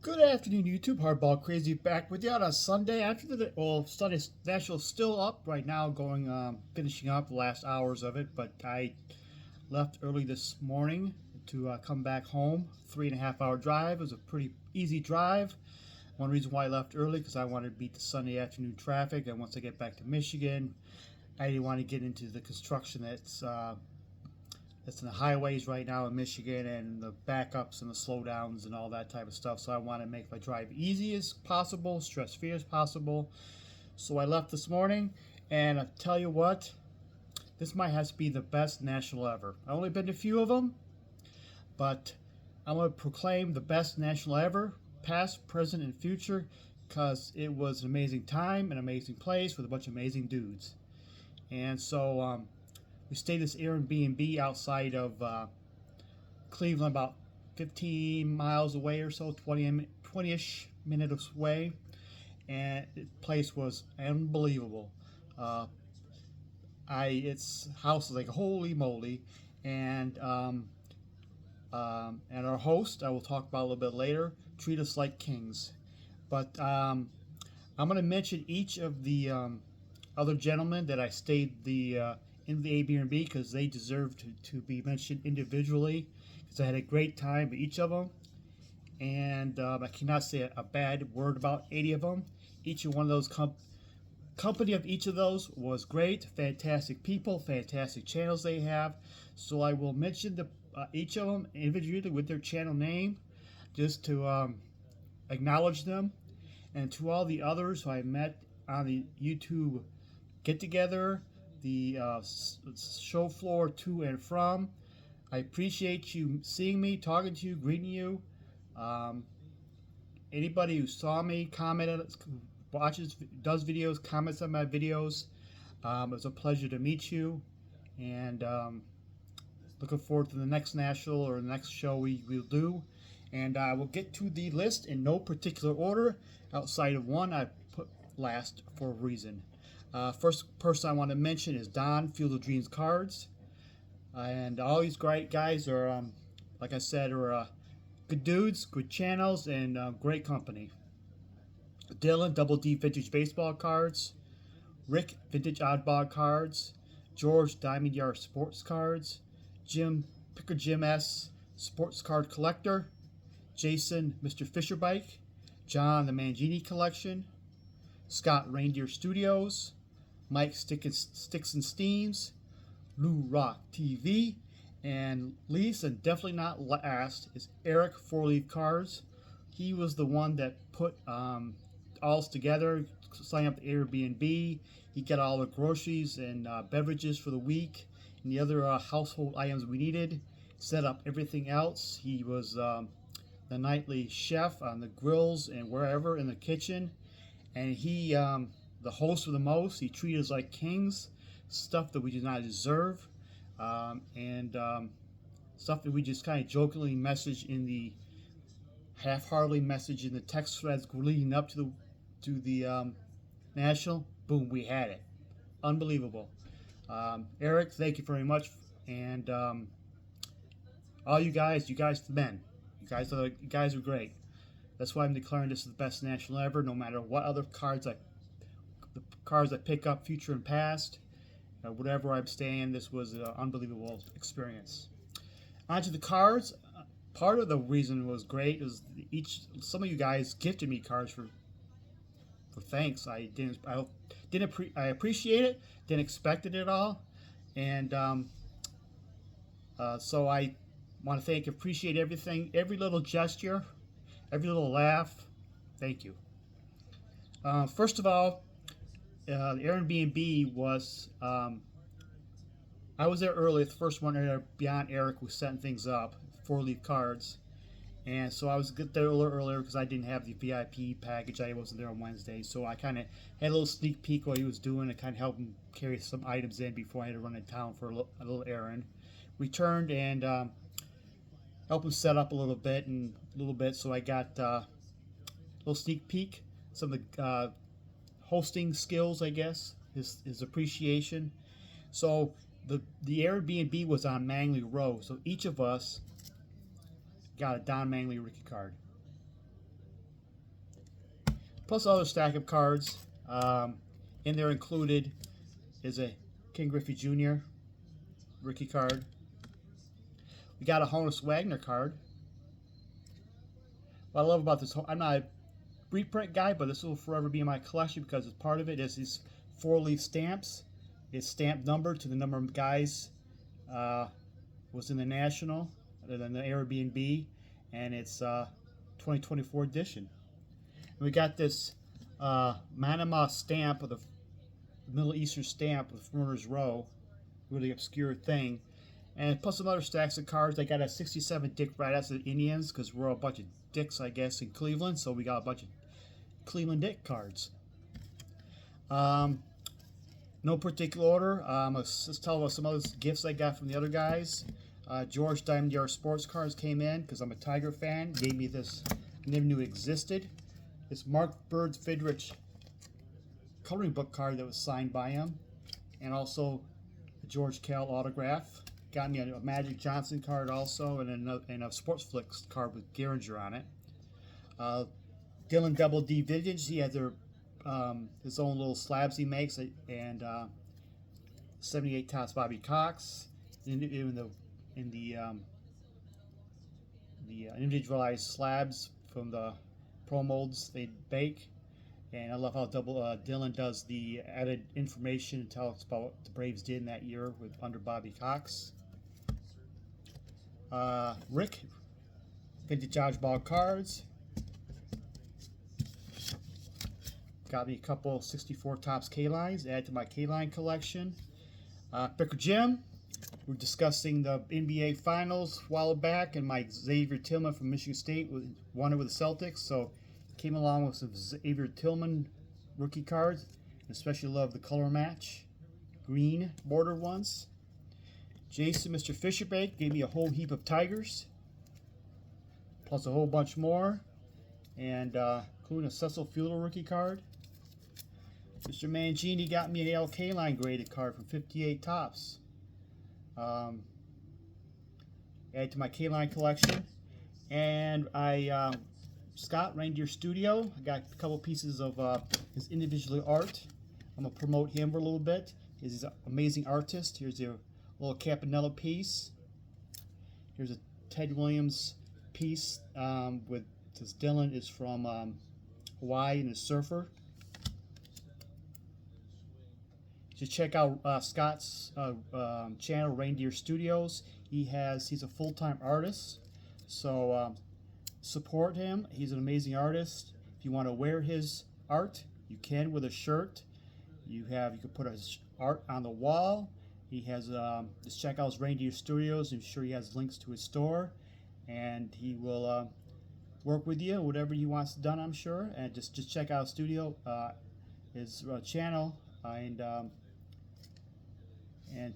Good afternoon, YouTube. Hardball Crazy back with you on a Sunday after Sunday National's still up right now, finishing up the last hours of it. But I left early this morning to come back home. 3.5 hour drive. It was a pretty easy drive. One reason why I left early because I wanted to beat the Sunday afternoon traffic. And once I get back to Michigan, I didn't want to get into the construction that's in the highways right now in Michigan and the backups and the slowdowns and all that type of stuff. So I want to make my drive easy as possible, stress-free as possible. So I left this morning, and I tell you what, this might have to be the best national ever. I've only been to a few of them, but I'm going to proclaim the best national ever, past, present, and future, because it was an amazing time, an amazing place with a bunch of amazing dudes. And so we stayed this Airbnb outside of Cleveland, about 15 miles away or so, 20-ish minutes away, and the place was unbelievable. Its house is like holy moly, and our host, I will talk about a little bit later, treat us like kings. But I'm going to mention each of the other gentlemen that I stayed in the Airbnb because they deserve to be mentioned individually because I had a great time with each of them, and I cannot say a bad word about any of them. Each one of those company of each of those was great, fantastic people, fantastic channels they have. So I will mention each of them individually with their channel name just to acknowledge them, and to all the others who I met on the YouTube get together, the show floor to and from. I appreciate you seeing me, talking to you, greeting you. Anybody who saw me, commented, watches, does videos, comments on my videos, it was a pleasure to meet you, and looking forward to the next national or the next show we'll do. And I will get to the list in no particular order outside of one I put last for a reason. First person I want to mention is Don Field of Dreams Cards, and all these great guys are, like I said, are good dudes, good channels, and great company. Dylan Double D Vintage Baseball Cards, Rick Vintage Oddball Cards, George Diamond Yard Sports Cards, Jim Picker Jim S Sports Card Collector, Jason Mr. Fisher Bike, John the Mangini Collection, Scott Reindeer Studios, Mike Sticks and Steams, Lou Rock TV, and least and definitely not last is Eric Four Leaf Cards. He was the one that put all together, signed up the Airbnb. He got all the groceries and beverages for the week and the other household items we needed, set up everything else. He was the nightly chef on the grills and wherever in the kitchen, and he the host of the most. He treated us like kings, stuff that we did not deserve, and stuff that we just kind of jokingly message in the half-heartedly message in the text threads leading up to the national. Boom, we had it. Unbelievable. Eric, thank you very much, and all you guys the men. You guys are great. That's why I'm declaring this is the best national ever. No matter what other cards the cards I pick up, future and past, whatever I'm staying, this was an unbelievable experience. Onto the cards. Part of the reason it was great is some of you guys gifted me cards for thanks. I appreciate it. Didn't expect it at all, and so I want to appreciate everything, every little gesture, every little laugh. Thank you. First of all, the Airbnb was, I was there early, the first one there, beyond Eric was setting things up, Four Leaf Cards. And so I was get there a little earlier because I didn't have the VIP package. I wasn't there on Wednesday. So I kind of had a little sneak peek what he was doing to kind of help him carry some items in before I had to run in town for a little errand. Returned and helped him set up a little bit. So I got a little sneak peek, some of the hosting skills, I guess, his appreciation. So the Airbnb was on Mangley Row. So each of us got a Don Mangley rookie card. plus other stack of cards. In there included is a King Griffey Jr. rookie card. We got a Honus Wagner card. What I love about this, I'm not a reprint guy, but this will forever be in my collection because as part of it is these 4-leaf stamps. It's stamp numbered to the number of guys was in the National, other than the Airbnb, and it's 2024 edition. And we got this Manama stamp, of the Middle Eastern stamp with Murder's Row, really obscure thing. And plus some other stacks of cards. I got a 67 Dick Raddatz of the Indians because we're a bunch of dicks, I guess, in Cleveland. So we got a bunch of Cleveland Dick cards. No particular order. Let's tell about some other gifts I got from the other guys. George Diamond Yard Sports Cards came in because I'm a Tiger fan. Gave me this, I never knew existed. This Mark Bird Fidrich coloring book card that was signed by him. And also a George Kell autograph. Got me a Magic Johnson card also, and a Sports Flicks card with Gehringer on it. Dylan Double D Vintage, he has his own little slabs he makes, and 78 Topps Bobby Cox. In the individualized slabs from the Pro Molds they bake. And I love how Dylan does the added information and tells us about what the Braves did in that year under Bobby Cox. Rick, vintage dodgeball cards. Got me a couple 64 Topps K-Lines, add to my K-Line collection. Picker Jim, we're discussing the NBA Finals a while back, and my Xavier Tillman from Michigan State won it with the Celtics, so came along with some Xavier Tillman rookie cards. Especially love the color match, green border ones. Jason, Mr. Fisherbake, gave me a whole heap of Tigers, plus a whole bunch more, and including a Cecil Fielder rookie card. Mr. Mangini got me an LK line graded card from 58 Topps. Add to my K-Line collection. And Scott Reindeer Studio, I got a couple pieces of his individual art. I'm going to promote him for a little bit. He's an amazing artist. Here's a little Campanella piece. Here's a Ted Williams piece with this Dylan is from Hawaii and a surfer. Just check out Scott's channel, Reindeer Studios. He's a full-time artist, so support him. He's an amazing artist. If you want to wear his art, you can with a shirt. You can put his art on the wall. He has just check out his Reindeer Studios. I'm sure he has links to his store, and he will work with you whatever he wants done. I'm sure, and just check out his studio, his channel, and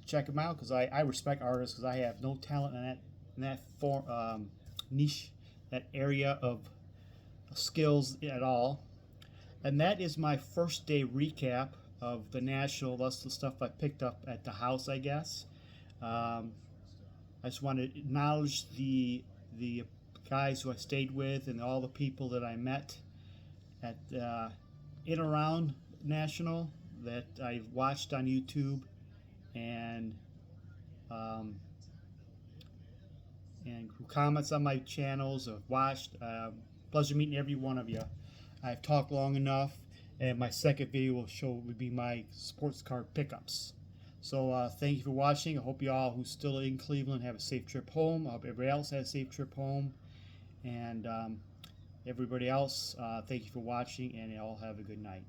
check him out because I respect artists because I have no talent in that niche, that area of skills at all. And that is my first day recap of the National. That's the stuff I picked up at the house, I guess. I just want to acknowledge the guys who I stayed with and all the people that I met at in around National that I watched on YouTube and who comments on my channels, have watched. Pleasure meeting every one of you. I've talked long enough, and my second video would be my sports card pickups. So thank you for watching. I hope you all who's still in Cleveland have a safe trip home. I hope everybody else has a safe trip home, and everybody else, thank you for watching, and you all have a good night.